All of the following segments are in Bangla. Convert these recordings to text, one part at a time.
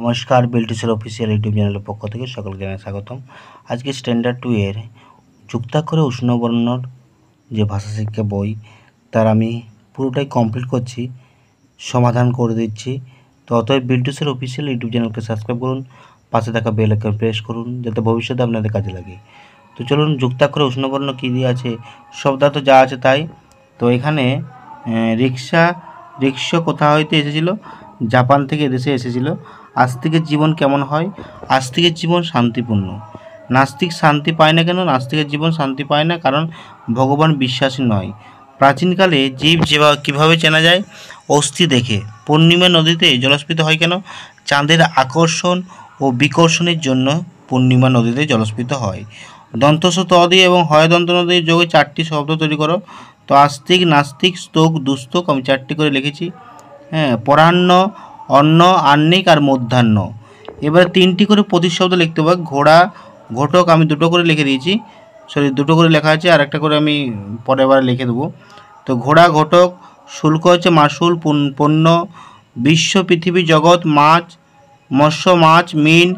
নমস্কার, বিলটিসের অফিসিয়াল ইউটিউব চ্যানেলের পক্ষ থেকে সকলকে জানাই স্বাগতম। আজকে স্ট্যান্ডার্ড 2 এর যুক্তাক্ষরে উষ্ণবর্ণর যে ভাষা শিক্ষা বই তার আমি পুরোটাই কমপ্লিট করছি, সমাধান করে দিচ্ছি। তো অতএব বিলটিসের অফিসিয়াল ইউটিউব চ্যানেলকে সাবস্ক্রাইব করুন, পাশে থাকা বেল আইকন প্রেস করুন যাতে ভবিষ্যতে আপনাদের কাজে লাগে। তো চলুন, যুক্তাক্ষরে উষ্ণবর্ণ কী দিয়ে আছে, শব্দার্থ যা আছে তাই। তো এখানে রিক্সা কোথা হইতে এসেছিল? জাপান থেকে এদেশে এসেছিল। আস্তিকের জীবন কেমন হয়? আস্তিকের জীবন শান্তিপূর্ণ। নাস্তিক শান্তি পায় না কেন? নাস্তিকের জীবন শান্তি পায় না কারণ ভগবান বিশ্বাসী নয়। প্রাচীনকালে জীব কীভাবে চেনা যায়? অস্থি দেখে। পূর্ণিমা নদীতে জলস্ফীত হয় কেন? চাঁদের আকর্ষণ ও বিকর্ষণের জন্য পূর্ণিমা নদীতে জলস্ফীত হয়। দন্তস ত দিয়ে এবং হয় দন্ত নদীর যোগে 4টি শব্দ তৈরি করো। তো আস্তিক, নাস্তিক, স্তোক, দুস্তোক আমি 4টি করে লিখেছি। পরাহ্ন, অন্ন, আহ্নিক আর মধ্যাহ্ন। এবারে 3টি করে প্রতিশব্দ লিখতে হবে। ঘোড়া, ঘটক আমি 2টো করে লিখে দিয়েছি, 2টো করে লেখা আছে, আর একটা করে আমি পরের বার লিখে দেবো। তো ঘোড়া, ঘটক, শুল্ক হচ্ছে মাসুল, পণ্য, বিশ্ব, পৃথিবী, জগৎ, মাছ, মৎস্য, মাছ, মিন,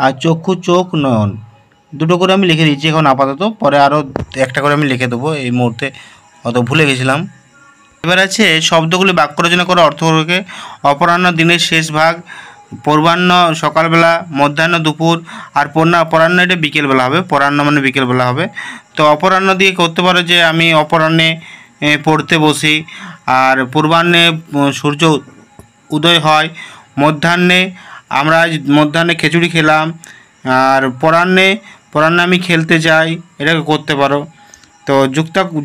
আর চক্ষু, চোখ, নয়ন। 2টো করে আমি লিখে দিয়েছি এখন আপাতত, পরে আরও একটা করে আমি লিখে দেবো, এই মুহূর্তে অত ভুলে গেছিলাম। এবার আছে শব্দগুলি বাক্য রচনা করে অর্থকে। অপরাহ্ন দিনের শেষ ভাগ, পূর্বাহ্ন সকালবেলা, মধ্যাহ্ন দুপুর, আর অপরাহ্ন এটা বিকেলবেলা হবে। পরাহ্ন মানে বিকেলবেলা হবে। তো অপরাহ্ন দিয়ে করতে পারো যে আমি অপরাহ্নে পড়তে বসি, আর পূর্বাহ্নে সূর্য উদয় হয়, মধ্যাহ্নে আমরা মধ্যাহ্নে খিচুড়ি খেলাম, আর পরাহ্নে আমি খেলতে যাই, এটাকে করতে পারো। তো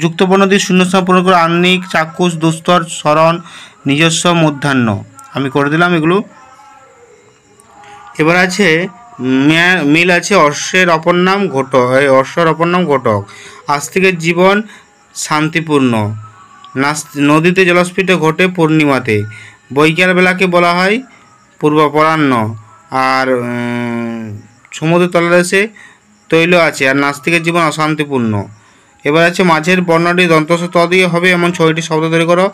যুক্তবর্ণ দিয়ে শূন্যস্থান পূরণ করে আহ্নিক, চাক্ষুষ, দুস্তর, স্মরণ, নিজস্ব, মধ্যাহ্ন আমি করে দিলাম এগুলো। এবার আছে মিল আছে অশ্বের অপর নাম ঘটক, অশ্বর অপর নাম ঘটক। আস্তিকের জীবন শান্তিপূর্ণ। নদীতে জলস্ফীত ঘটে পূর্ণিমাতে। বৈকালবেলাকে বলা হয় পূর্বপরাহ্ন। আর সমুদ্রের তলদেশে তৈল আছে। আর নাস্তিকের জীবন অশান্তিপূর্ণ। এবার আছে মাঝের বর্ণটি দন্তস ত দিয়ে হবে এমন 6টি শব্দ তৈরি করো।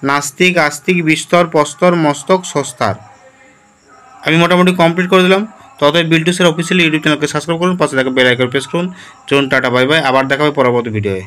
নাস্তিক, আস্তিক, বিস্তর, প্রস্তর, মস্তক, সস্তার। আমি মোটামুটি কমপ্লিট করে দিলাম। ততই বিলটিসের অফিসিয়াল ইউটিউব চ্যানেলকে সাবস্ক্রাইব করুন, পাশে থাকা বেল আইকন প্রেস করুন। চলুন, টাটা, বাই বাই। আবার দেখা হবে পরবর্তী ভিডিওয়ে।